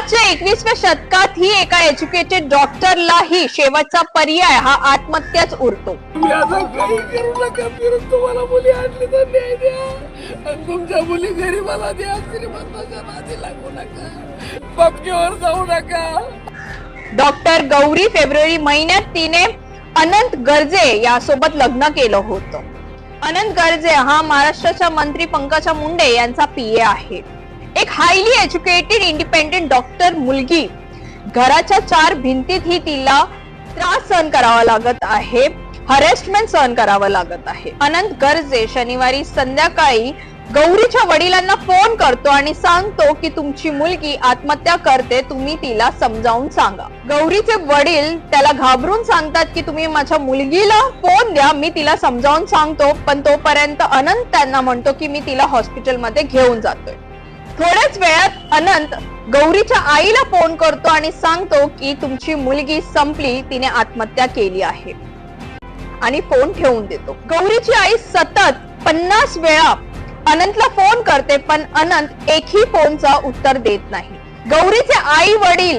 आजच्या 21व्या शतकात ही एका एज्युकेटेड डॉक्टरलाही शेवटचा पर्याय हा आत्महत्याच उरतो। काही करू नका, फिरून तुम्हाला मुली आणली तर न्याय द्या आणि तुमच्या मुली गरीबाला द्या, श्रीमंताच्या नादी लागू नका, पपकीवर जाऊ नका। डॉक्टर गौरी फेब्रुवारी महिन्यात तिने अनंत गर्जे यासोबत लग्न केलं होतं। अनंत गर्जे हा महाराष्ट्राच्या मंत्री पंकजा मुंडे यांचा पीए आहे। एक हायली एज्युकेटेड इंडिपेंडेंट डॉक्टर मुलगी, घराच्या 4 भिंतीत ही तिला त्रास सहन करावा लागत आहे, हॅरेसमेंट सहन करावं लागत आहे। अनंत गर्जे शनिवारी संध्याकाळी गौरीच्या वडिलांना फोन करतो आणि सांगतो की तुमची मुलगी आत्महत्या करते, तुम्ही तिला समजावून सांगा। गौरीचे वडील त्याला घाबरून सांगतात की तुम्ही माझ्या मुलगीला फोन द्या, मी तिला समजावून सांगतो, पण तोपर्यंत अनंत त्यांना म्हणतो की मी तिला हॉस्पिटलमध्ये घेऊन जातोय। थोड्याच वेळात अनंत गौरीच्या आईला फोन करतो आणि सांगतो की तुमची मुलगी संपली, तिने आत्महत्या केली आहे आणि फोन ठेवून देतो। गौरीची आई सतत 50 वेळा अनंतला फोन करते, पण अनंत एकही फोनचा उत्तर देत नाही। गौरीचे आई वडील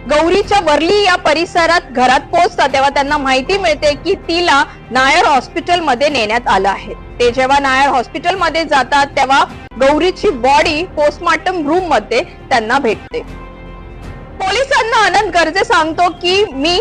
गौरीच्या वर्ली या परिसरात घरात पोहोचतात तेव्हा त्यांना माहिती मिळते की तिला नायर हॉस्पिटल मध्ये नेण्यात आलं आहे। ते जेव्हा नायर हॉस्पिटल मध्ये जातात तेव्हा गौरीची बॉडी पोस्टमॉर्टम रूम मध्ये त्यांना भेटते। पोलिसांना अनंत गर्जे सांगतो की मी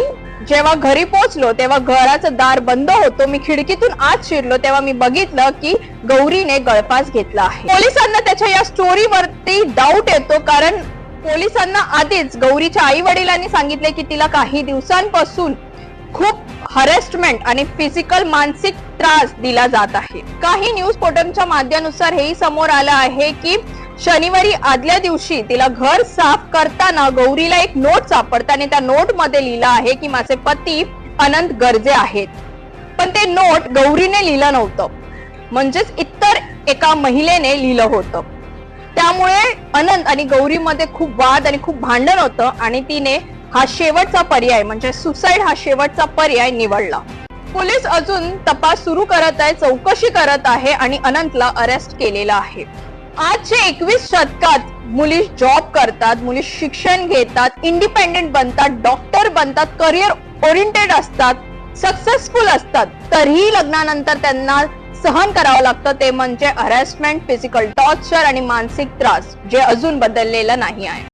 जेव्हा घरी पोहोचलो तेव्हा घराचं दार बंद होतं, मी खिडकीतून आत शिरलो तेव्हा मी बघितलं की गौरीने गळफास घेतला आहे। पोलिसांना त्याच्या या स्टोरीवरती डाऊट येतो, कारण पोलिसांना आधीच गौरीच्या आई वडिलांनी सांगितले की तिला काही दिवसांपासून खूप हॅरेसमेंट आणि फिजिकल मानसिक त्रास दिला जात आहे। काही न्यूज पोर्टलच्या माध्यमानुसार हेही समोर आलं आहे की शनिवारी आदल्या दिवशी तिला घर साफ करताना गौरीला एक नोट सापडते आणि त्या नोट मध्ये लिहिलं आहे की माझे पती अनंत गर्जे आहेत, पण ते नोट गौरीने लिहिलं नव्हतं, म्हणजेच इतर एका महिलेने लिहिलं होतं। त्यामुळे अनंत आणि गौरीमध्ये खूप वाद आणि खूप भांडण होतं आणि तिने हा शेवटचा पर्याय म्हणजे सुसाईड हा शेवटचा पर्याय निवडला। पोलीस अजून तपास सुरू करत आहे, चौकशी करत आहे आणि अनंतला अरेस्ट केलेला आहे। आजच्या 21 शतकात मुली जॉब करतात, मुली शिक्षण घेतात, इंडिपेंडेंट बनतात, डॉक्टर बनतात, करिअर ओरिएंटेड असतात, सक्सेसफुल असतात, तरीही लग्नानंतर त्यांना सहन करावं लागतं, ते म्हणजे हॅरेसमेंट, फिजिकल टॉर्चर आणि मानसिक त्रास, जे अजून बदललेलं नाही आहे।